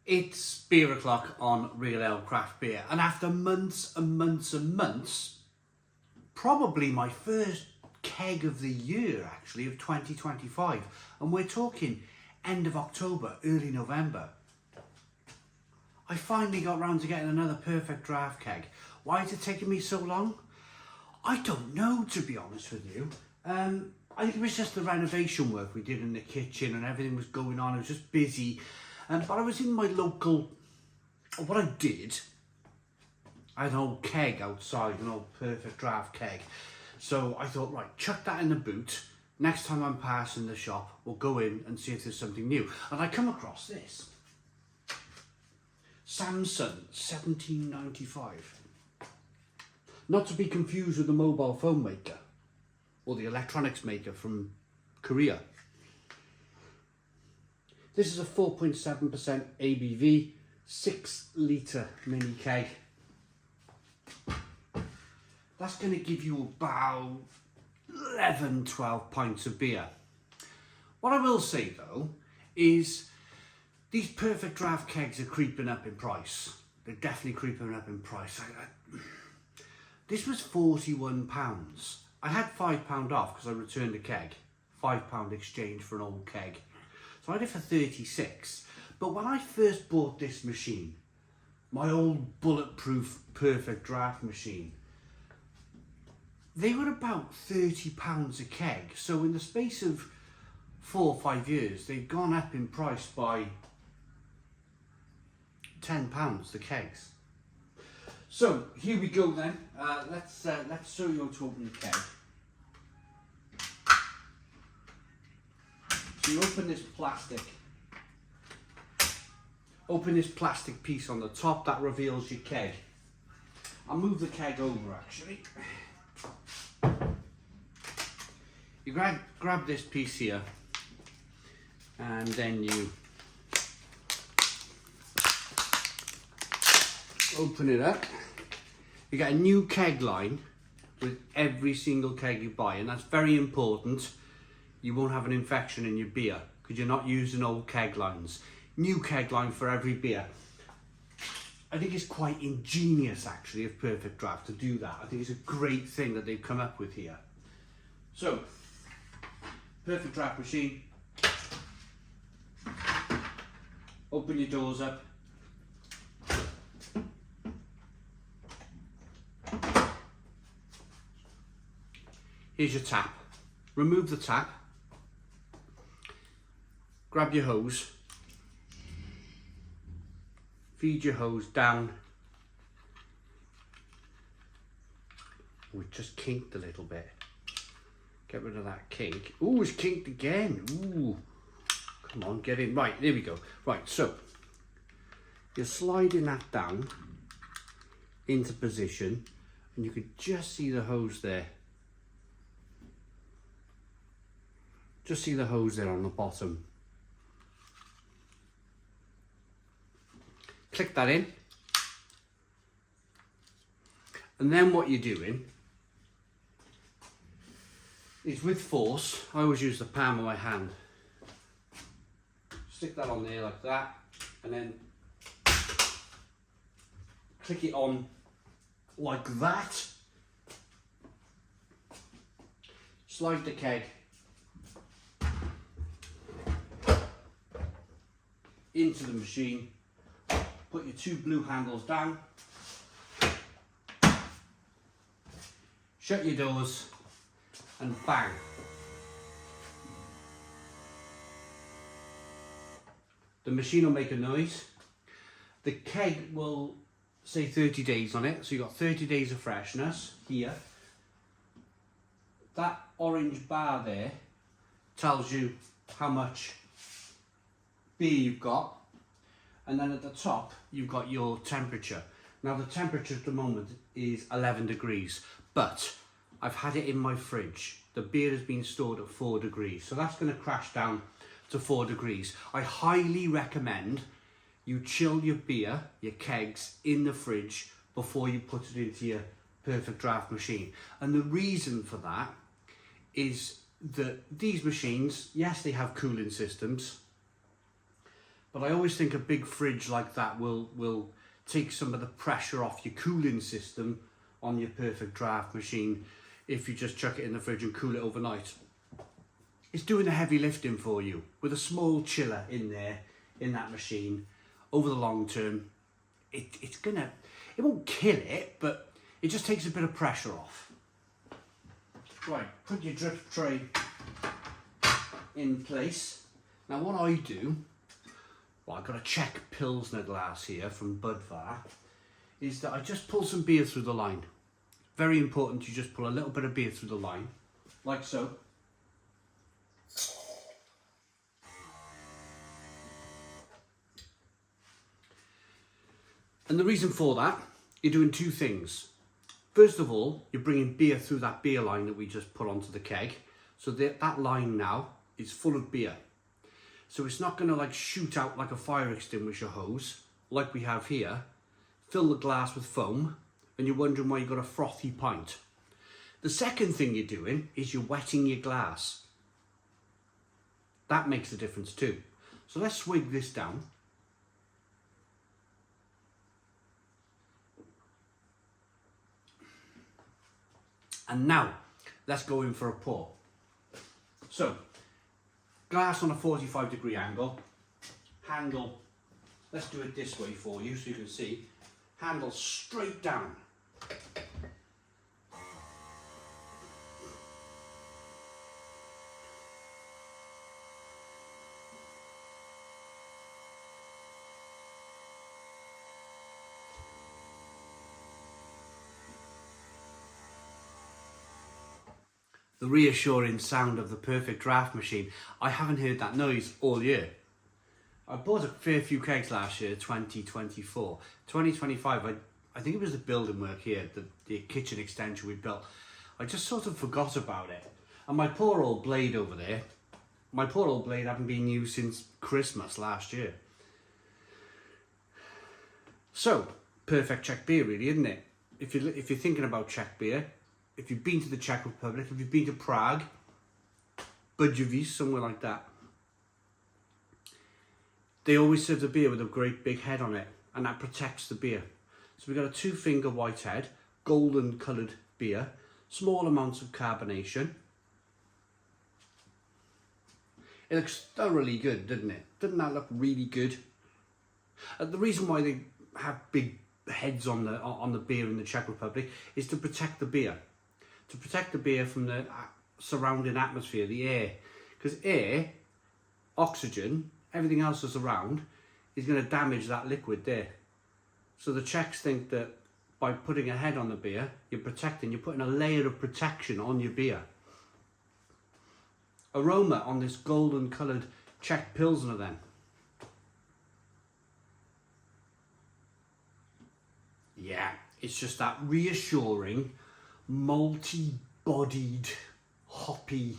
It's beer o'clock on Real Ale Craft Beer, and after months and months and months, probably my first keg of the year actually, of 2025, and we're talking end of October, early November, I finally got round to getting another perfect draft keg. Why is it taking me so long? I don't know, to be honest with you. I think it was just the renovation work we did in the kitchen and everything was going on. I was just busy. But I was in my local, what I did, I had an old keg outside, an old perfect draft keg. So I thought, right, chuck that in the boot. Next time I'm passing the shop, we'll go in and see if there's something new. And I come across this. Samson 1795. Not to be confused with the mobile phone maker or the electronics maker from Korea. This is a 4.7% ABV, 6 litre mini keg. That's going to give you about 11, 12 pints of beer. What I will say though is these perfect draft kegs are creeping up in price. They're definitely creeping up in price. This was £41. I had £5 off because I returned a keg. £5 exchange for an old keg. So I had it for 36. But when I first bought this machine, my old bulletproof perfect draft machine, they were about £30 a keg. So in the space of 4 or 5 years, they've gone up in price by £10 the kegs. So here we go then. Let's show you how to open the keg. So you open this plastic piece on the top that reveals your keg. I'll move the keg over actually. You grab this piece here, and then you open it up. You get a new keg line with every single keg you buy, and that's very important. You won't have an infection in your beer because you're not using old keg lines. New keg line for every beer. I think it's quite ingenious actually of Perfect Draft to do that. I think it's a great thing that they've come up with here. So, Perfect Draft machine. Open your doors up. Here's your tap. Remove the tap. Grab your hose. Feed your hose down. Oh, it just kinked a little bit. Get rid of that kink. Ooh, it's kinked again. Ooh. Come on, get in. Right, there we go. Right, so you're sliding that down into position, and you can just see the hose there. Just see the hose there on the bottom. Click that in. And then what you're doing is with force, I always use the palm of my hand. Stick that on there like that, and then click it on like that. Slide the keg into the machine. Put your 2 blue handles down. Shut your doors and bang. The machine will make a noise. The keg will say 30 days on it, so you've got 30 days of freshness here. That orange bar there tells you how much beer you've got, and then at the top you've got your temperature. Now the temperature at the moment is 11 degrees, but I've had it in my fridge. The beer has been stored at 4 degrees, so that's going to crash down to 4 degrees. I highly recommend you chill your beer, your kegs, in the fridge before you put it into your Perfect Draft machine. And the reason for that is that these machines, yes, they have cooling systems, But I always think a big fridge like that will take some of the pressure off your cooling system on your perfect draft machine if you just chuck it in the fridge and cool it overnight. It's doing the heavy lifting for you with a small chiller in there, in that machine. Over the long term, it won't kill it, but it just takes a bit of pressure off. Right, put your drip tray in place. Now what I do, well, I've got a Czech Pilsner glass here from Budvar, is that I just pull some beer through the line. Very important, you just pull a little bit of beer through the line, like so. And the reason for that, you're doing two things. First of all, you're bringing beer through that beer line that we just put onto the keg. So that line now is full of beer. So it's not going to like shoot out like a fire extinguisher hose, like we have here, fill the glass with foam, and you're wondering why you've got a frothy pint. The second thing you're doing is you're wetting your glass. That makes a difference too. So let's swig this down. And now, let's go in for a pour. So, glass on a 45-degree angle, handle, let's do it this way for you so you can see, handle straight down. The reassuring sound of the perfect draft machine. I haven't heard that noise all year. I bought a fair few kegs last year, 2024. 2025, I think it was the building work here, the kitchen extension we built. I just sort of forgot about it. And my poor old blade over there, my poor old blade hadn't been used since Christmas last year. So, perfect Czech beer really, isn't it? If you're thinking about Czech beer, if you've been to the Czech Republic, if you've been to Prague, Budjovice, somewhere like that, they always serve the beer with a great big head on it, and that protects the beer. So we've got a 2-finger white head, golden coloured beer, small amounts of carbonation. It looks thoroughly good, doesn't it? Doesn't that look really good? The reason why they have big heads on the beer in the Czech Republic is to protect the beer. To protect the beer from the surrounding atmosphere, the air. Because air, oxygen, everything else that's around is going to damage that liquid there. So the Czechs think that by putting a head on the beer, you're putting a layer of protection on your beer. Aroma on this golden coloured Czech Pilsner then. Yeah, it's just that reassuring, multi-bodied, hoppy,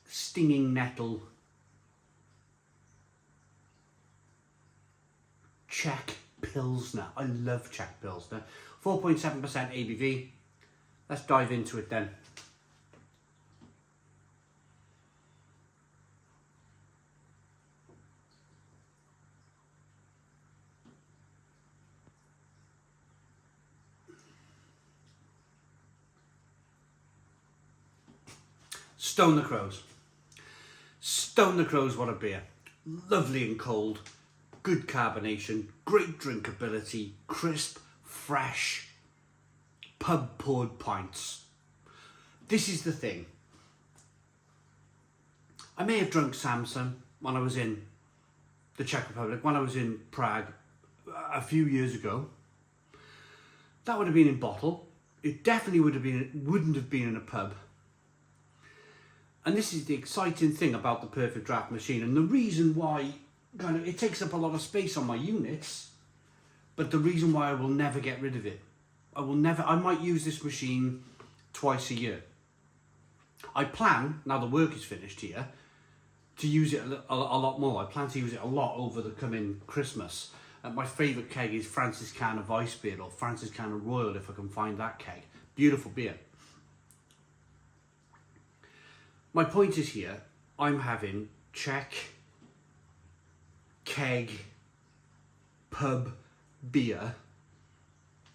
stinging nettle Czech Pilsner. I love Czech Pilsner. 4.7% ABV. Let's dive into it then. Stone the Crows. Stone the Crows, what a beer. Lovely and cold, good carbonation, great drinkability, crisp, fresh, pub poured pints. This is the thing. I may have drunk Samson when I was in the Czech Republic, when I was in Prague a few years ago. That would have been in bottle. It definitely wouldn't have been in a pub. And this is the exciting thing about the perfect draft machine, and the reason why it takes up a lot of space on my units, but the reason why I will never get rid of it. I might use this machine twice a year. I plan, now the work is finished here, to use it a lot more. I plan to use it a lot over the coming Christmas. My favourite keg is Franziskaner Weissbier, or Franziskaner Royal if I can find that keg. Beautiful beer. My point is here, I'm having Czech keg pub beer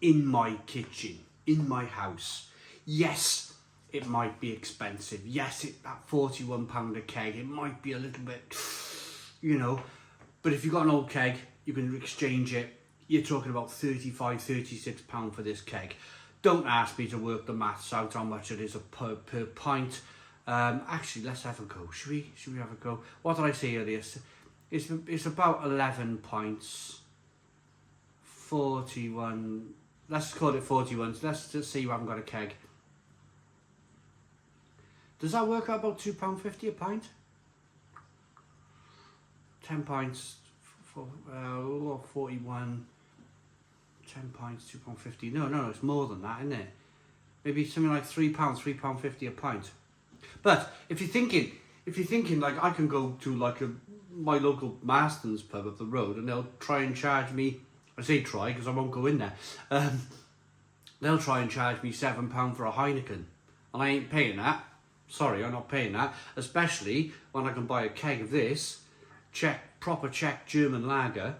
in my kitchen, in my house. Yes, it might be expensive. Yes, that £41 a keg, it might be a little bit, you know, but if you've got an old keg, you can exchange it. You're talking about £35, £36 for this keg. Don't ask me to work the maths out how much it is per pint. Actually, let's have a go. Should we have a go? What did I say earlier? It's about 11 pints. 41. Let's call it 41. Let's just say you haven't got a keg. Does that work out about £2.50 a pint? 10 pints for 41. 10 pints, £2.50. No, it's more than that, isn't it? Maybe something like £3.50 a pint. But if you're thinking like I can go to like my local Marston's pub up the road and they'll try and charge me, I say try because I won't go in there, they'll try and charge me £7 for a Heineken, and I ain't paying that. Sorry, I'm not paying that, especially when I can buy a keg of this proper Czech German lager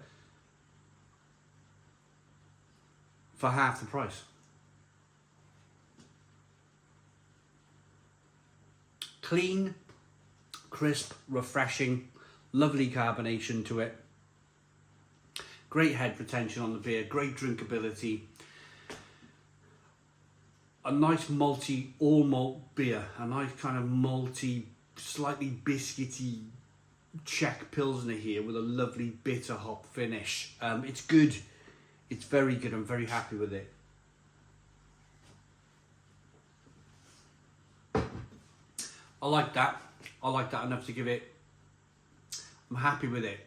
for half the price. Clean, crisp, refreshing, lovely carbonation to it. Great head retention on the beer, great drinkability. A nice malty, all malt beer, a nice kind of malty, slightly biscuity Czech Pilsner here with a lovely bitter hop finish. It's good. It's very good. I'm very happy with it. I like that. I like that enough to give it. I'm happy with it.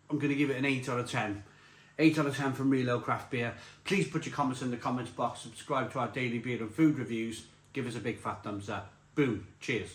I'm going to give it an 8 out of 10. 8 out of 10 from Real Ale Craft Beer. Please put your comments in the comments box. Subscribe to our daily beer and food reviews. Give us a big fat thumbs up. Boom. Cheers.